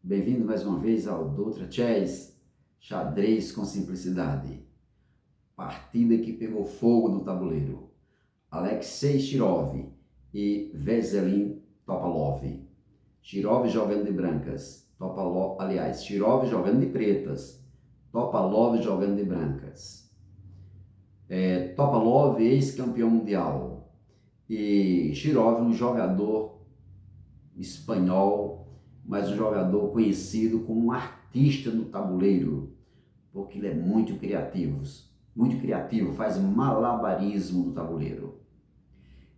Bem-vindo mais uma vez ao Dutra Chess, xadrez com simplicidade. Partida que pegou fogo no tabuleiro. Alexei Shirov e Veselin Topalov. Shirov jogando de brancas, Shirov jogando de pretas, Topalov jogando de brancas. Topalov, ex-campeão mundial, e Shirov, um jogador espanhol, mas um jogador conhecido como um artista no tabuleiro, porque ele é muito criativo, faz malabarismo no tabuleiro.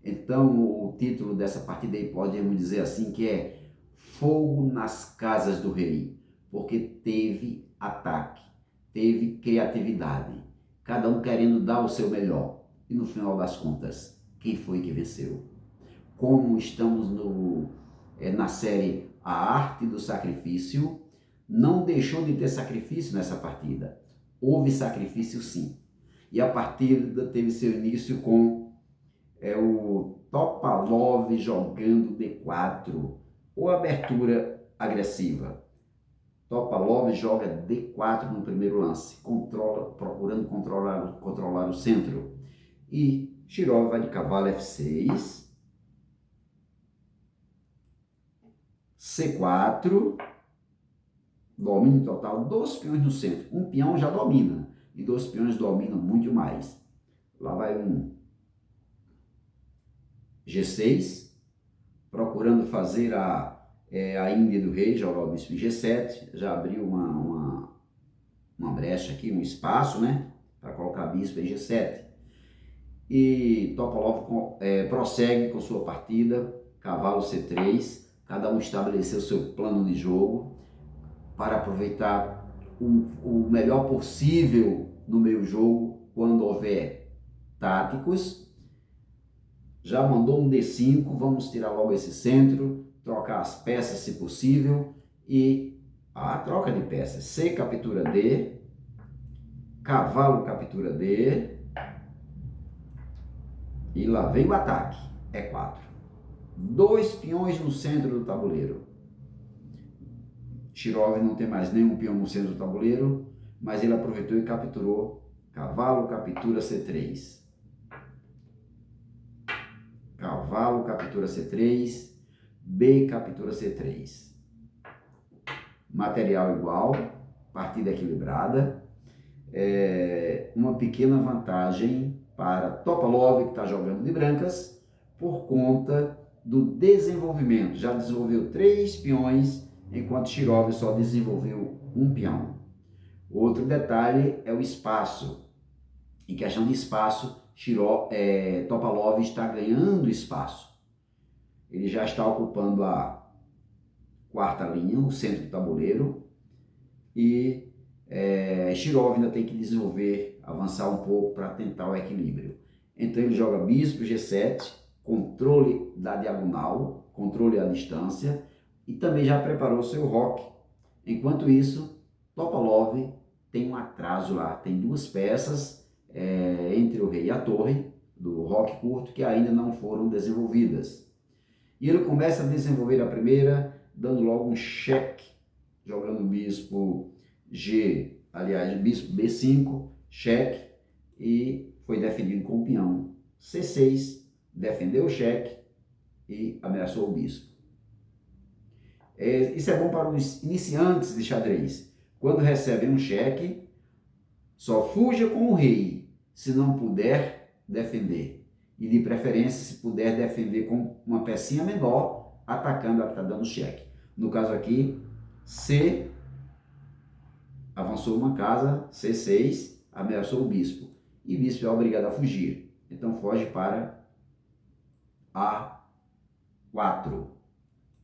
Então, o título dessa partida aí podemos dizer assim que é Fogo nas Casas do Rei, porque teve ataque, teve criatividade, cada um querendo dar o seu melhor. E no final das contas, quem foi que venceu? Como estamos na série A Arte do Sacrifício, não deixou de ter sacrifício nessa partida. Houve sacrifício sim. E a partida teve seu início com o Topalov jogando D4, ou abertura agressiva. Topalov joga D4 no primeiro lance, procurando controlar o centro. E Shirov vai de cavalo F6, C4, domínio total, 2 peões no centro. Um peão já domina, e 2 peões dominam muito mais. Lá vai um G6, procurando fazer a Índia do rei, jogar o bispo em G7, já abriu uma brecha aqui, um espaço, né, para colocar bispo em G7. E Topalov prossegue com sua partida, cavalo C3, cada um estabeleceu seu plano de jogo para aproveitar o melhor possível no meio jogo, quando houver táticos. Já mandou um D5, vamos tirar logo esse centro, trocar as peças se possível, e a troca de peças. C captura D, cavalo captura D, e lá vem o ataque, E4. 2 peões no centro do tabuleiro. Shirov não tem mais nenhum peão no centro do tabuleiro, mas ele aproveitou e capturou. Cavalo captura C3. Cavalo captura C3. B captura C3. Material igual, partida equilibrada. Uma pequena vantagem para Topalov, que está jogando de brancas, por conta do desenvolvimento. Já desenvolveu 3 peões, enquanto Shirov só desenvolveu um peão. Outro detalhe é o espaço. Em questão de espaço, Topalov está ganhando espaço. Ele já está ocupando a 4ª linha, o centro do tabuleiro, e Shirov ainda tem que desenvolver, avançar um pouco para tentar o equilíbrio. Então ele joga bispo G7, controle da diagonal, controle à distância, e também já preparou seu roque. Enquanto isso, Topalov tem um atraso lá, tem 2 peças entre o rei e a torre do roque curto que ainda não foram desenvolvidas. E ele começa a desenvolver a primeira, dando logo um cheque, jogando bispo bispo B5, cheque, e foi defendido com o peão C6, defendeu o cheque e ameaçou o bispo. Isso é bom para os iniciantes de xadrez. Quando recebem um cheque, só fuja com o rei, se não puder defender. E de preferência, se puder defender com uma pecinha menor, atacando a que está dando cheque. No caso aqui, C avançou uma casa, C6, ameaçou o bispo. E o bispo é obrigado a fugir. Então foge para A4.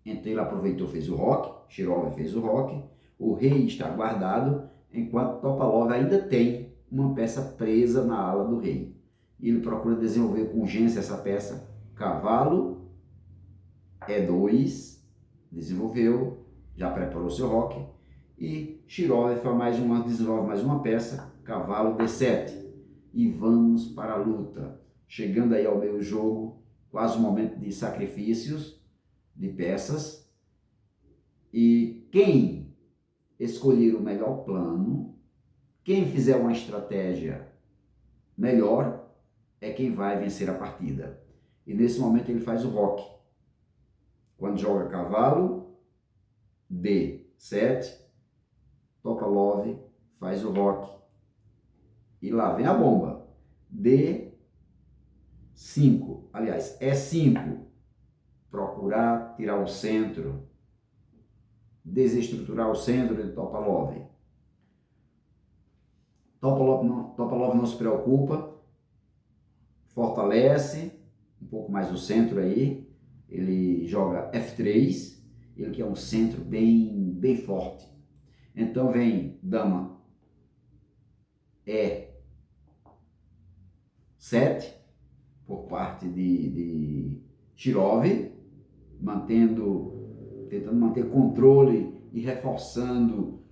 Então ele aproveitou, fez o roque, Shirov fez o roque, o rei está guardado, enquanto Topalov ainda tem uma peça presa na ala do rei. E ele procura desenvolver com urgência essa peça. Cavalo, E2, desenvolveu, já preparou seu roque, e Shirov desenvolve mais uma peça, cavalo D7. E vamos para a luta. Chegando aí ao meio jogo, quase um momento de sacrifícios, de peças, e quem escolher o melhor plano, quem fizer uma estratégia melhor, é quem vai vencer a partida. E nesse momento ele faz o roque. Quando joga cavalo, D7, Topalov faz o roque. E lá vem a bomba. D5, aliás, E5, procurar tirar o centro, desestruturar o centro de Topalov. Topalov não se preocupa, fortalece um pouco mais o centro aí, ele joga F3, ele quer um centro bem forte. Então vem dama E7 por parte de Shirov, tentando manter controle e reforçando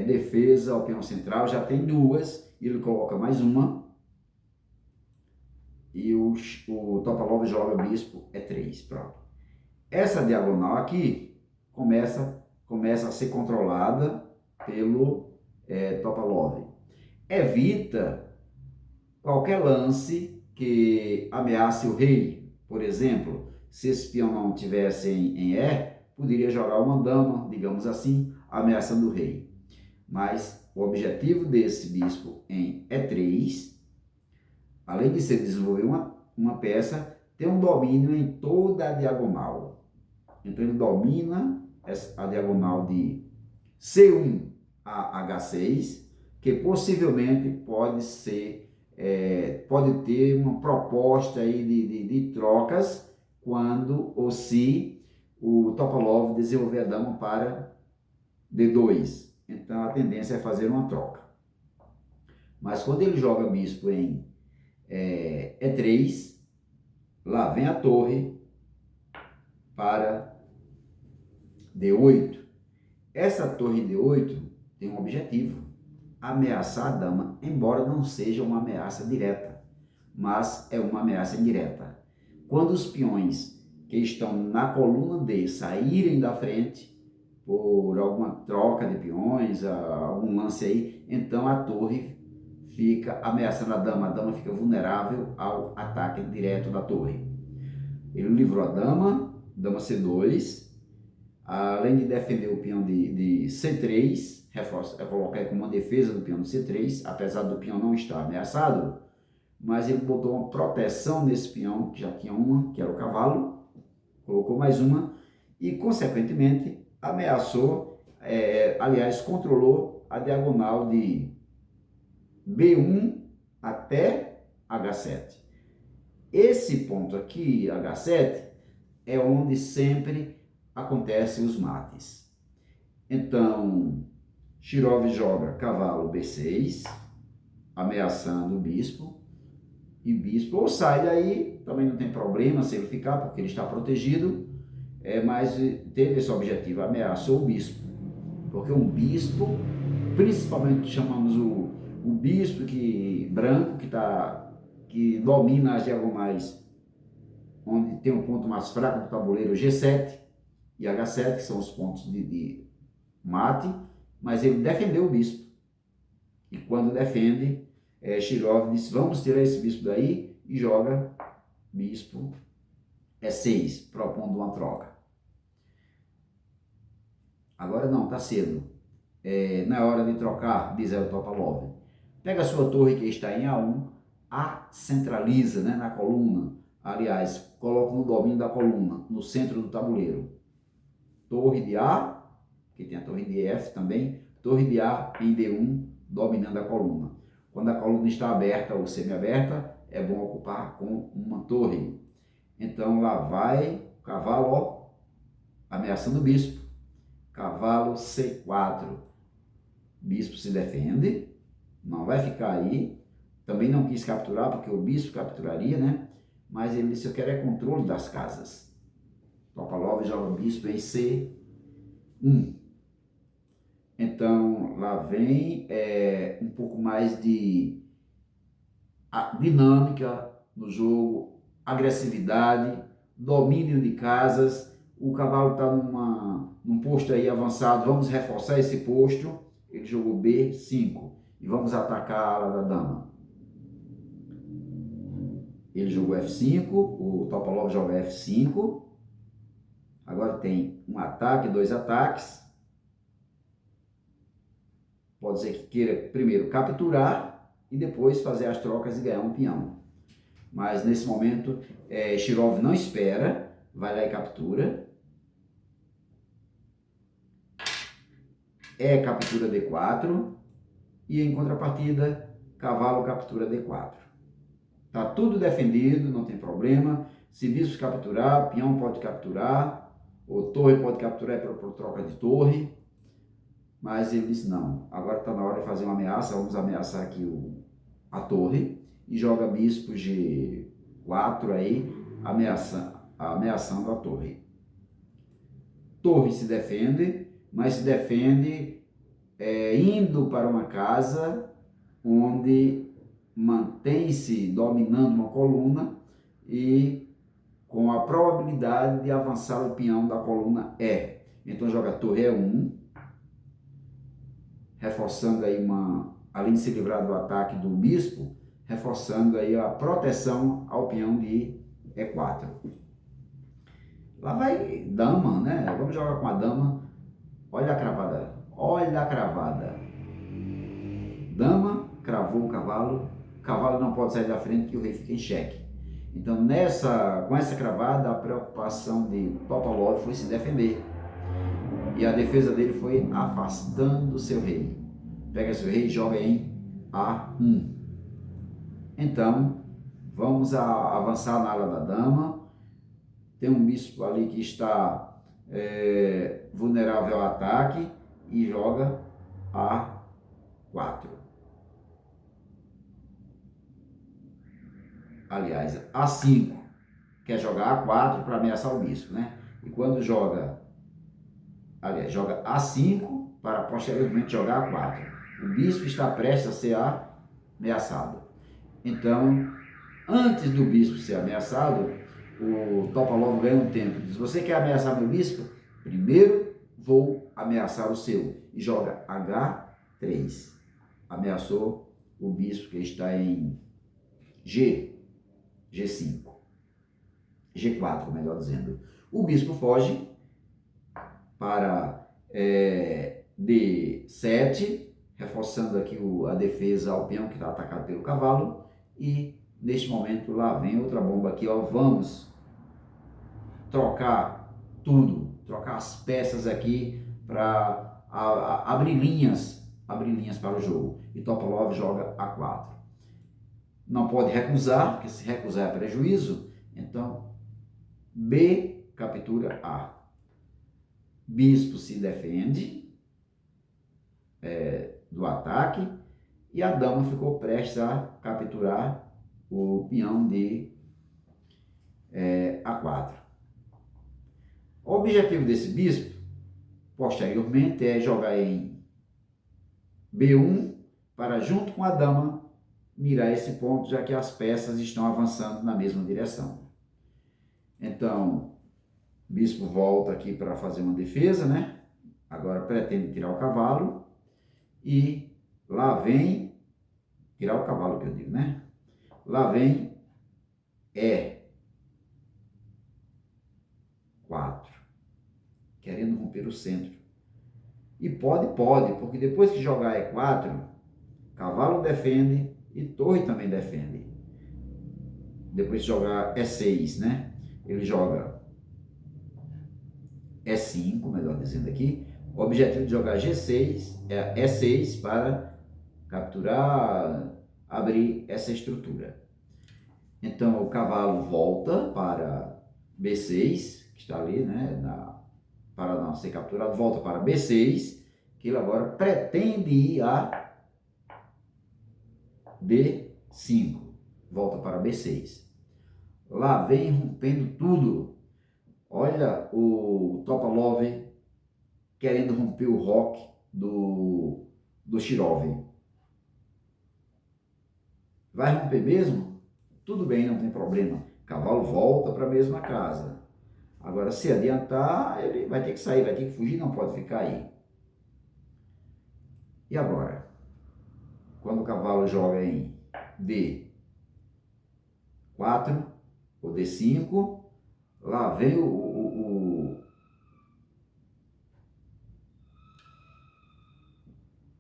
defesa ao peão central. Já tem duas, ele coloca mais uma. E o Topalov joga bispo E3, pronto. Essa diagonal aqui começa a ser controlada pelo Topalov. Evita qualquer lance que ameace o rei. Por exemplo, se esse peão não tivesse em E, poderia jogar uma dama, digamos assim, ameaçando o rei. Mas o objetivo desse bispo em E3, além de ser desenvolver uma peça, tem um domínio em toda a diagonal. Então ele domina a diagonal de C1 a H6, que possivelmente pode ter uma proposta aí de trocas quando ou se o Topalov desenvolver a dama para D2. Então a tendência é fazer uma troca. Mas quando ele joga bispo em E3, lá vem a torre para D8. Essa torre D8 tem um objetivo: ameaçar a dama, embora não seja uma ameaça direta, mas é uma ameaça indireta. Quando os peões que estão na coluna D saírem da frente por alguma troca de peões, algum lance aí, então a torre fica ameaçando a dama fica vulnerável ao ataque direto da torre. Ele livrou a dama C2, além de defender o peão de C3, colocar como uma defesa do peão de C3, apesar do peão não estar ameaçado, mas ele botou uma proteção nesse peão, que já tinha uma, que era o cavalo, colocou mais uma, e consequentemente ameaçou, aliás, controlou a diagonal de B1 até H7. Esse ponto aqui, H7, é onde sempre acontecem os mates. Então, Shirov joga cavalo B6, ameaçando o bispo, e o bispo ou sai daí, também não tem problema se ele ficar, porque ele está protegido, mas teve esse objetivo, ameaçou o bispo, porque um bispo, principalmente chamamos o bispo branco, que domina as diagonais, onde tem um ponto mais fraco do tabuleiro, G7 e H7, que são os pontos de mate, mas ele defendeu o bispo. E quando defende, Shirov disse: vamos tirar esse bispo daí, e joga bispo E6, propondo uma troca. Agora não, está cedo. Não é hora de trocar, diz o Topalov. Pega a sua torre que está em A1, a centraliza, né, na coluna. Aliás, coloca no domínio da coluna, no centro do tabuleiro. Torre de A, que tem a torre de F também, torre de A em D1, dominando a coluna. Quando a coluna está aberta ou semi-aberta, é bom ocupar com uma torre. Então lá vai o cavalo, ó, ameaçando o bispo. Cavalo C4. Bispo se defende, não vai ficar aí. Também não quis capturar, porque o bispo capturaria, né? Mas ele disse: eu quero é controle das casas. Topalov joga bispo em C1. Então, lá vem um pouco mais de dinâmica no jogo, agressividade, domínio de casas, o cavalo está num posto aí avançado, vamos reforçar esse posto. Ele jogou B5 e vamos atacar a ala da dama. Ele jogou F5, o Topalov joga F5. Agora tem um ataque, dois ataques. Pode ser que queira primeiro capturar e depois fazer as trocas e ganhar um peão. Mas nesse momento, Shirov não espera, vai lá e captura. Captura D4 e em contrapartida, cavalo captura D4. Tá tudo defendido, não tem problema. Se bispo capturar, peão pode capturar, ou torre pode capturar por troca de torre. Mas ele disse não, agora está na hora de fazer uma ameaça, vamos ameaçar aqui a torre e joga bispo G4 aí, ameaçando a torre. Torre se defende, mas se defende indo para uma casa onde mantém-se dominando uma coluna e com a probabilidade de avançar o peão da coluna E. Então joga torre E1, reforçando aí além de se livrar do ataque do bispo, reforçando aí a proteção ao peão de E4. Lá vai dama, né? Vamos jogar com a dama. Olha a cravada, olha a cravada. Dama, cravou o cavalo não pode sair da frente que o rei fica em xeque. Então com essa cravada, a preocupação de Topalov foi se defender. E a defesa dele foi afastando o seu rei. Pega seu rei e joga em A1. Então, vamos avançar na ala da dama. Tem um bispo ali que está vulnerável ao ataque e joga A4. Aliás, A5. Quer jogar A4 para ameaçar o bispo, né? E quando joga A5 para posteriormente jogar A4. O bispo está prestes a ser ameaçado. Então, antes do bispo ser ameaçado, o Topalov ganha um tempo. Diz, você quer ameaçar meu bispo? Primeiro vou ameaçar o seu. E joga H3. Ameaçou o bispo que está em G5. G4, melhor dizendo. O bispo foge para D7, reforçando aqui a defesa ao peão que está atacado pelo cavalo. E neste momento lá vem outra bomba aqui, ó. Vamos trocar tudo, trocar as peças aqui para abrir linhas para o jogo. E Topalov joga A4. Não pode recusar, porque se recusar é prejuízo. Então, B captura A. Bispo se defende do ataque e a dama ficou prestes a capturar o peão de A4. O objetivo desse bispo, posteriormente, é jogar em B1 para, junto com a dama, mirar esse ponto, já que as peças estão avançando na mesma direção. Então, o bispo volta aqui para fazer uma defesa, né? Agora pretende tirar o cavalo e lá vem, tirar o cavalo que eu digo, né? Lá vem E4, querendo romper o centro. E pode, porque depois que jogar E4, cavalo defende e torre também defende. Depois de jogar E6, né? Ele joga E5, melhor dizendo aqui. O objetivo de jogar G6 é E6 para capturar, abrir essa estrutura. Então o cavalo volta para B6, que está ali, né? Para não ser capturado, volta para B6, que ele agora pretende ir a D5. Volta para B6. Lá vem rompendo tudo. Olha o Topalov querendo romper o roque do Shirov. Vai romper mesmo? Tudo bem, não tem problema. Cavalo volta para a mesma casa. Agora, se adiantar, ele vai ter que sair, vai ter que fugir, não pode ficar aí. E agora? Quando o cavalo joga em D4 ou D5, lá vem o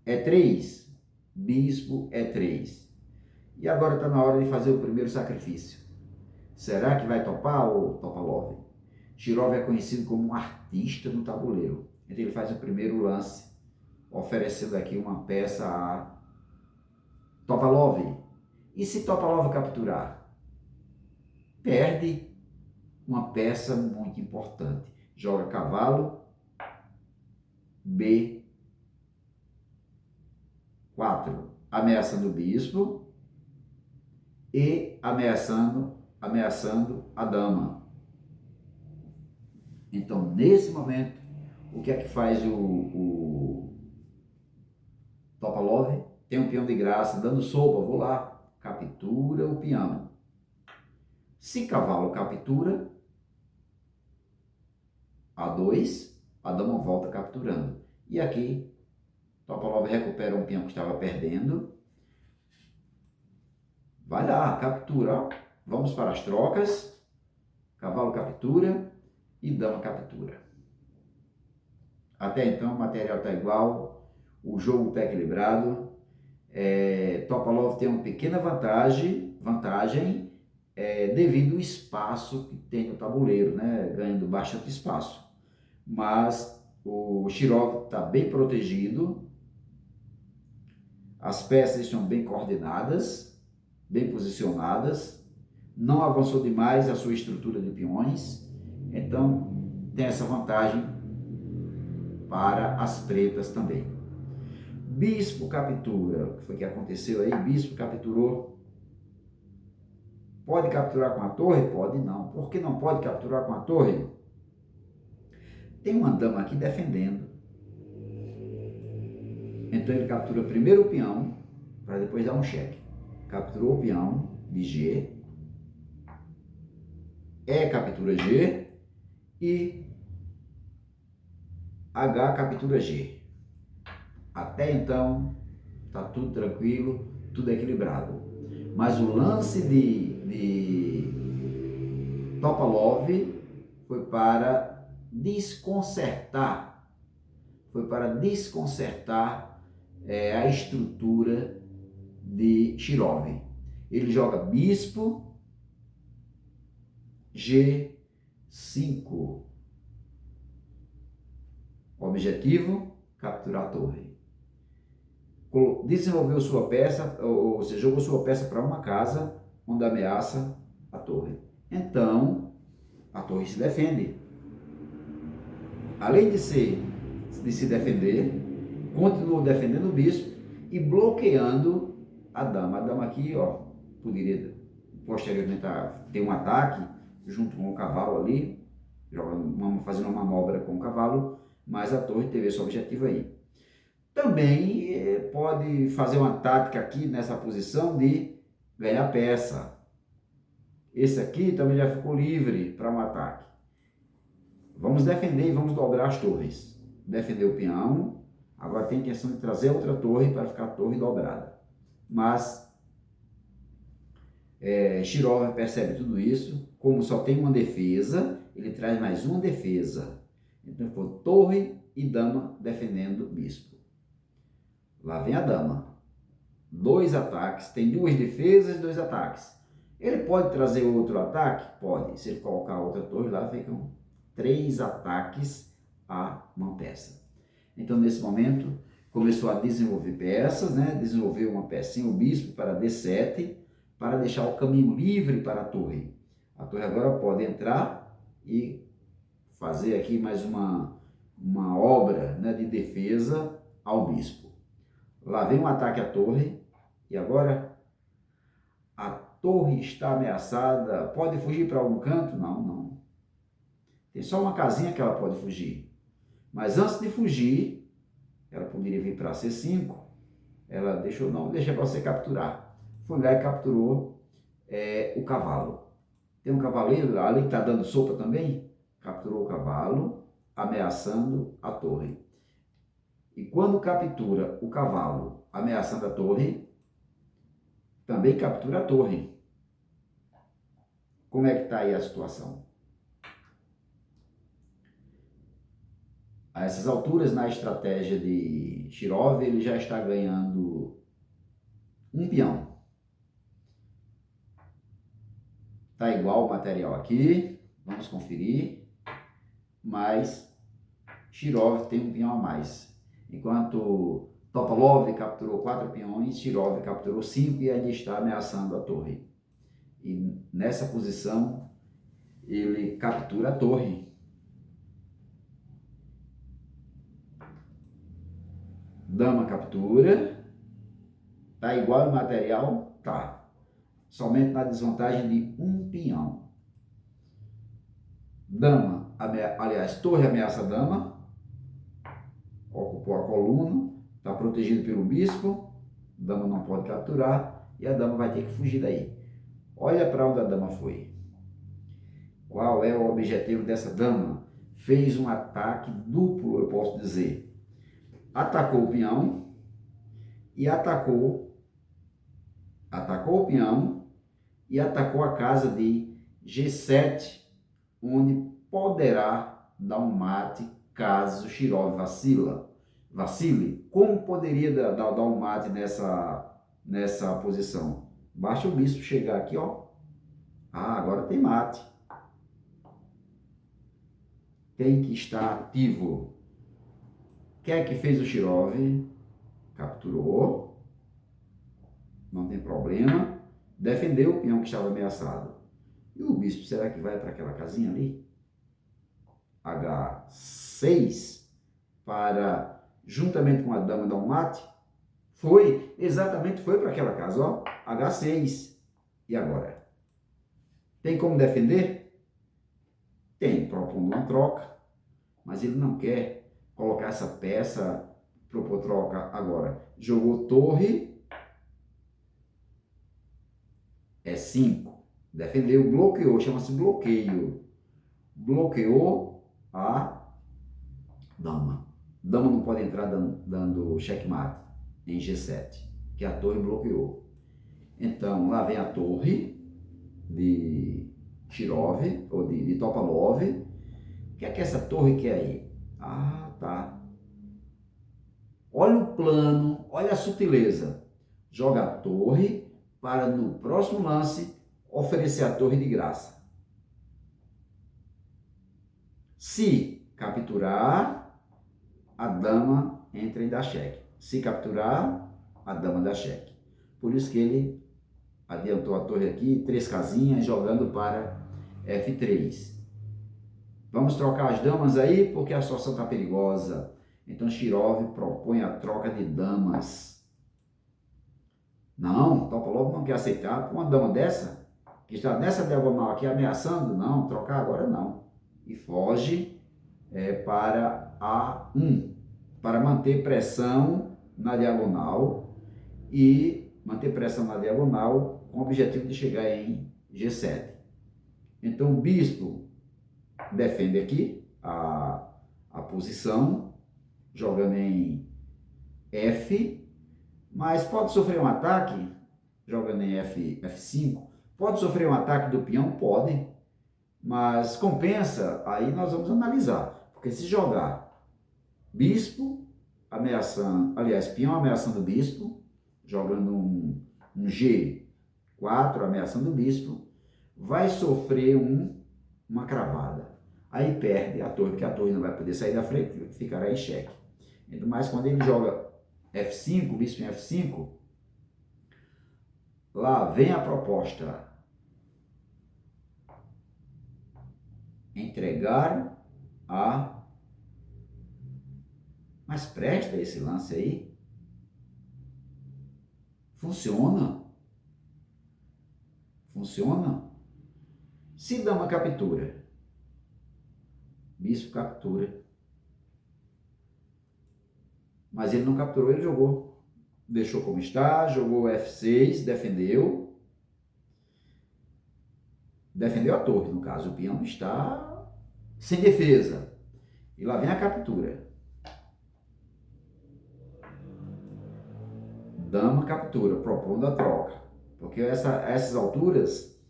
E3, bispo E3. E agora está na hora de fazer o primeiro sacrifício. Será que vai topar ou Topalov? Shirov é conhecido como um artista no tabuleiro. Então ele faz o primeiro lance, oferecendo aqui uma peça a Topalov. E se Topalov capturar? Perde uma peça muito importante. Joga cavalo B4, ameaçando o bispo e ameaçando a dama. Então, nesse momento, o que é que faz o Topalov? Tem um peão de graça, dando sopa, vou lá, captura o peão. Se cavalo captura, A2, a dama volta capturando. E aqui, Topalov recupera um peão que estava perdendo. Vai lá, captura. Vamos para as trocas. Cavalo captura e dama captura. Até então o material está igual, o jogo está equilibrado. Topalov tem uma pequena vantagem devido ao espaço que tem no tabuleiro, né? Ganhando bastante espaço. Mas o Shirov está bem protegido, as peças estão bem coordenadas, bem posicionadas, não avançou demais a sua estrutura de peões, então tem essa vantagem para as pretas também. Bispo captura, o que foi que aconteceu aí? Bispo capturou. Pode capturar com a torre? Pode não. Por que não pode capturar com a torre? Tem uma dama aqui defendendo. Então ele captura primeiro o peão, para depois dar um cheque. Capturou o peão de G, E captura G e H captura G. Até então, está tudo tranquilo, tudo equilibrado. Mas o lance de Topalov foi para desconcertar, a estrutura de Shirov. Ele joga bispo G5. Objetivo, capturar a torre. Desenvolveu sua peça, ou seja, jogou sua peça para uma casa onde ameaça a torre. Então, a torre se defende. Além de se defender, continuou defendendo o bispo e bloqueando a dama. A dama aqui, ó, poderia posteriormente ter um ataque junto com o cavalo ali, fazendo uma manobra com o cavalo, mas a torre teve esse objetivo aí. Também pode fazer uma tática aqui nessa posição de ganhar peça. Esse aqui também já ficou livre para um ataque. Vamos defender e vamos dobrar as torres. Defender o peão. Agora tem a intenção de trazer outra torre para ficar a torre dobrada. Mas Shirov percebe tudo isso. Como só tem uma defesa, ele traz mais uma defesa. Então ficou torre e dama defendendo o bispo. Lá vem a dama. 2 ataques, tem 2 defesas e 2 ataques. Ele pode trazer outro ataque? Pode. Se ele colocar outra torre lá, ficam 3 ataques a uma peça. Então, nesse momento, começou a desenvolver peças, né? Desenvolveu uma pecinha, o bispo, para D7, para deixar o caminho livre para a torre. A torre agora pode entrar e fazer aqui mais uma obra, né, de defesa ao bispo. Lá vem um ataque à torre, e agora a torre está ameaçada. Pode fugir para algum canto? Não, não. Tem só uma casinha que ela pode fugir. Mas antes de fugir, ela poderia vir para C5. Ela deixou, não, deixa para você capturar. Foi lá e capturou o cavalo. Tem um cavaleiro ali que está dando sopa também. capturou o cavalo, ameaçando a torre. E quando captura o cavalo, ameaçando a torre, também captura a torre. Como é que está aí a situação? A essas alturas, na estratégia de Shirov, ele já está ganhando um peão. Está igual o material aqui, vamos conferir, mas Shirov tem um peão a mais. Enquanto Topalov capturou 4 peões, Shirov capturou 5 e ainda está ameaçando a torre. E nessa posição, ele captura a torre. Dama captura. Tá igual o material? Tá. Somente na desvantagem de um peão. Dama, aliás, torre ameaça a dama. Ocupou a coluna. Está protegido pelo bispo. Dama não pode capturar. E a dama vai ter que fugir daí. Olha para onde a dama foi. Qual é o objetivo dessa dama? Fez um ataque duplo, eu posso dizer. Atacou o peão e atacou o peão e atacou a casa de G7, onde poderá dar um mate caso Shirov vacile. Como poderia dar um mate nessa posição? Basta o bispo chegar aqui, ó. Ah, agora tem mate. Tem que estar ativo. O que é que fez o Shirov? Capturou. Não tem problema. Defendeu o peão que estava ameaçado. E o bispo, será que vai para aquela casinha ali? H6 para, juntamente com a dama, dar um mate? Foi, exatamente foi para aquela casa, ó. H6. E agora? Tem como defender? Tem, propondo uma troca, mas ele não quer colocar essa peça, propor troca agora. Jogou torre, E5, defendeu, bloqueou, chama-se bloqueio. Bloqueou a dama. Dama não pode entrar dando checkmate em G7, que a torre bloqueou. Então, lá vem a torre de Shirov, ou de Topalov. O que é que essa torre quer aí? Ah, tá. Olha o plano, olha a sutileza. Joga a torre para, no próximo lance, oferecer a torre de graça. Se capturar, a dama entra em dar cheque. Se capturar, a dama dá cheque. Por isso que ele adiantou a torre aqui, 3 casinhas, jogando para F3. Vamos trocar as damas aí, porque a situação está perigosa. Então Shirov propõe a troca de damas. Não, Topalov não quer aceitar. Uma dama dessa, que está nessa diagonal aqui ameaçando, não, trocar agora não. E foge para A1, para manter pressão na diagonal e manter pressão na diagonal com o objetivo de chegar em G7. Então o bispo defende aqui a posição, jogando em F, mas pode sofrer um ataque, jogando em F5, pode sofrer um ataque do peão? Pode, mas compensa, aí nós vamos analisar, porque se jogar bispo ameaçando, aliás, peão ameaçando o bispo, jogando um G4 ameaçando o bispo, vai sofrer uma cravada. Aí perde a torre, porque a torre não vai poder sair da frente, ficará em xeque. Mas quando ele joga F5, bispo em F5, lá vem a proposta. Entregar a... Mas presta esse lance aí. Funciona. Funciona. Se dama captura, bispo captura. Mas ele não capturou, ele jogou. Deixou como está, jogou F6, defendeu. Defendeu a torre, no caso. O peão está sem defesa. E lá vem a captura. Dama captura, propondo a troca. Porque a essas alturas,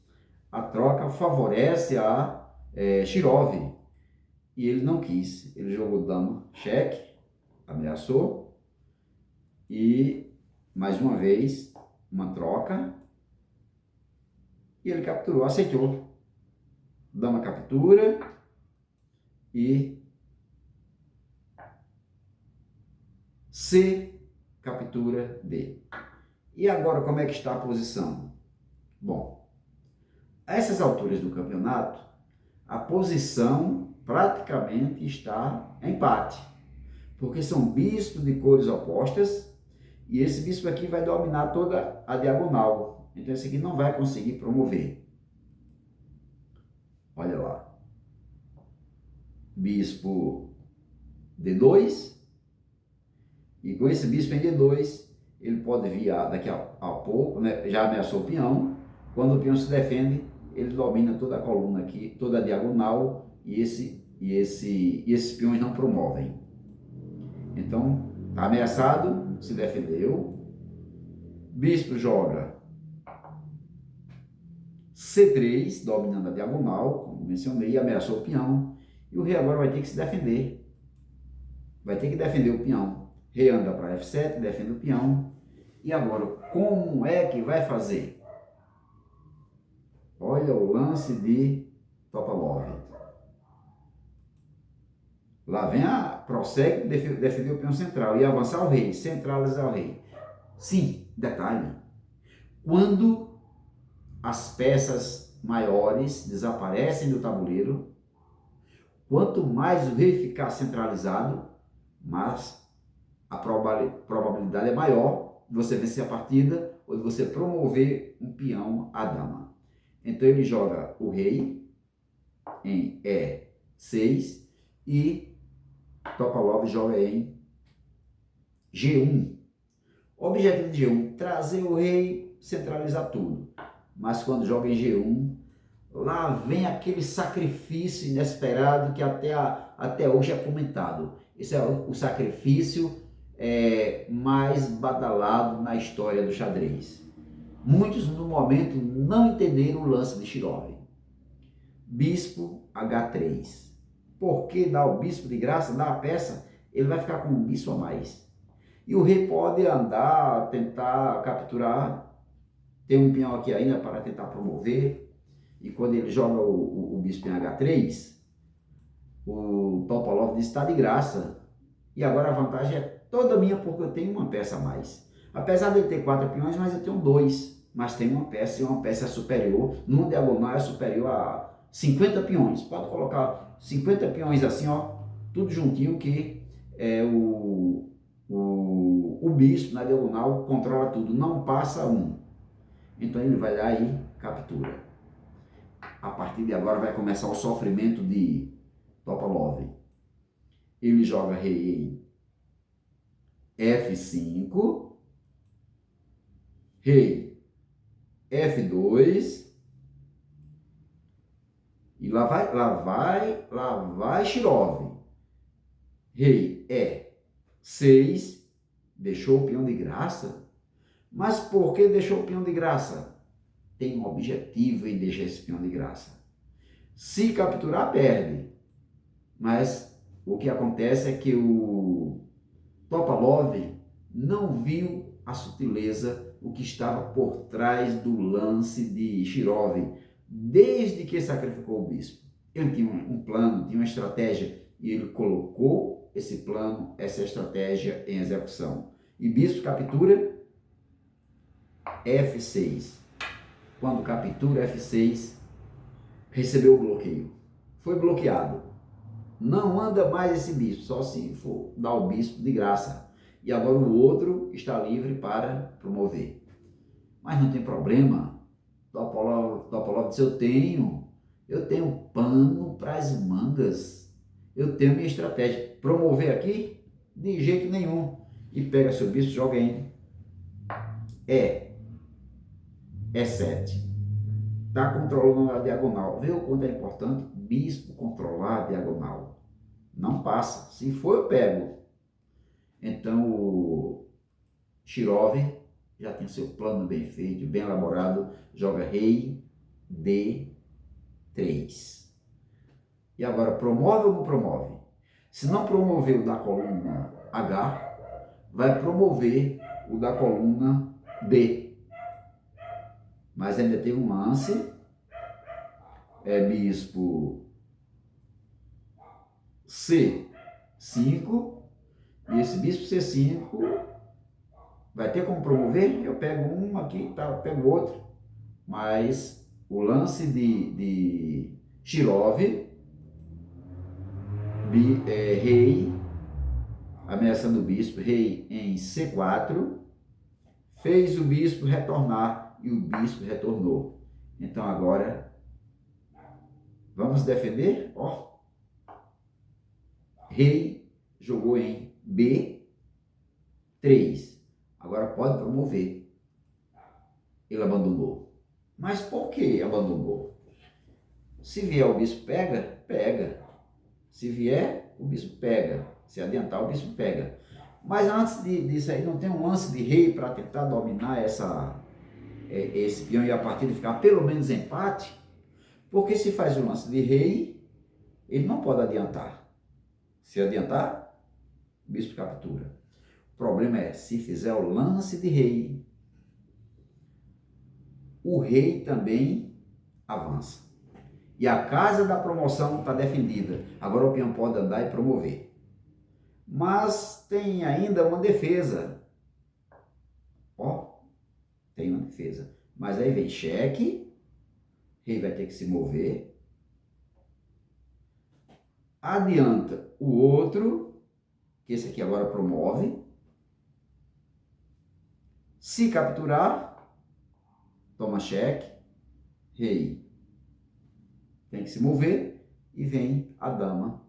a troca favorece a Shirov. E ele não quis. Ele jogou dama, cheque, ameaçou. E, mais uma vez, uma troca. E ele capturou, aceitou. Dama captura e C captura D. E agora como é que está a posição? Bom, a essas alturas do campeonato, a posição praticamente está em empate, porque são bispos de cores opostas e esse bispo aqui vai dominar toda a diagonal. Então esse aqui não vai conseguir promover. Olha lá. Bispo D2. E com esse bispo em D2, ele pode vir daqui a pouco, né? Já ameaçou o peão. Quando o peão se defende, ele domina toda a coluna aqui, toda a diagonal, e esses peões não promovem. Então, está ameaçado, se defendeu. Bispo joga C3, dominando a diagonal, como mencionei, ameaçou o peão. E o rei agora vai ter que se defender. Vai ter que defender o peão. Rei anda para F7, defende o peão. E agora, como é que vai fazer? Olha o lance de Topalov. Lá vem prossegue, defender o peão central e avançar o rei, centralizar o rei. Sim, detalhe. Quando as peças maiores desaparecem do tabuleiro, quanto mais o rei ficar centralizado, mais a probabilidade é maior de você vencer a partida ou de você promover um peão à dama. Então ele joga o rei em E6 e Topalov joga em G1. O objetivo de G1, trazer o rei, centralizar tudo. Mas quando joga em G1, lá vem aquele sacrifício inesperado que até hoje é comentado. Esse é o sacrifício mais badalado na história do xadrez. Muitos no momento não entenderam o lance de Shirov. Bispo H3. Por que dar o bispo de graça, dar a peça? Ele vai ficar com um bispo a mais. E o rei pode andar, tentar capturar. Tem um peão aqui ainda para tentar promover. E quando ele joga o bispo em H3, o Topalov diz: está de graça. E agora a vantagem é toda minha porque eu tenho uma peça a mais. Apesar de ele ter 4 peões, mas eu tenho 2. Mas tem uma peça e uma peça superior. Numa diagonal é superior a 50 peões. Pode colocar 50 peões assim, ó, tudo juntinho que o bispo na diagonal controla tudo. Não passa um. Então ele vai lá e captura. A partir de agora vai começar o sofrimento de Topalov. Ele joga rei em F5, rei F2, e lá vai Shirov. Rei E6, deixou o peão de graça. Mas por que deixou o peão de graça? Tem um objetivo em deixar esse peão de graça. Se capturar, perde. Mas o que acontece é que o Topalov não viu a sutileza, o que estava por trás do lance de Shirov, desde que sacrificou o bispo. Ele tinha um plano, tinha uma estratégia, e ele colocou esse plano, essa estratégia em execução. E bispo captura F6. Quando captura F6, recebeu o bloqueio. Foi bloqueado. Não anda mais esse bispo, só se for dar o bispo de graça. E agora o outro está livre para promover. Mas não tem problema. Topalov disse: eu tenho pano para as mangas. Eu tenho minha estratégia. Promover aqui? De jeito nenhum. E pega seu bispo, joga em E7. está controlando a diagonal. Vê o quanto é importante bispo controlar a diagonal. Não passa. Se for, eu pego. Então, o Shirov já tem seu plano bem feito, bem elaborado. Joga rei D3. E agora, promove ou não promove? Se não promover o da coluna H, vai promover o da coluna D. Mas ainda tem um lance. Bispo C5. E esse bispo C5 vai ter como promover? Eu pego um aqui, tá, eu pego outro. Mas o lance de Shirov, rei, ameaçando o bispo, rei em C4, fez o bispo retornar e o bispo retornou. Então agora, vamos defender? Ó, rei jogou em B3. Agora pode promover. Ele abandonou. Mas por que abandonou? Se vier o bispo pega, pega. Se vier, o bispo pega. Se adiantar, o bispo pega. Mas antes disso aí, não tem um lance de rei para tentar dominar esse peão e a partida ficar pelo menos empate? Porque se faz o lance de rei, ele não pode adiantar. Se adiantar, o bispo captura. O problema é, se fizer o lance de rei, o rei também avança. E a casa da promoção está defendida. Agora o peão pode andar e promover. Mas tem ainda uma defesa. Ó, tem uma defesa. Mas aí vem cheque, rei vai ter que se mover. Adianta o outro, que esse aqui agora promove. Se capturar, toma cheque, rei tem que se mover e vem a dama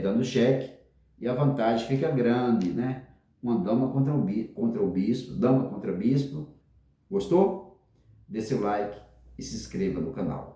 dando cheque e a vantagem fica grande, né? Uma dama contra o bispo, dama contra bispo. Gostou? Dê seu like e se inscreva no canal.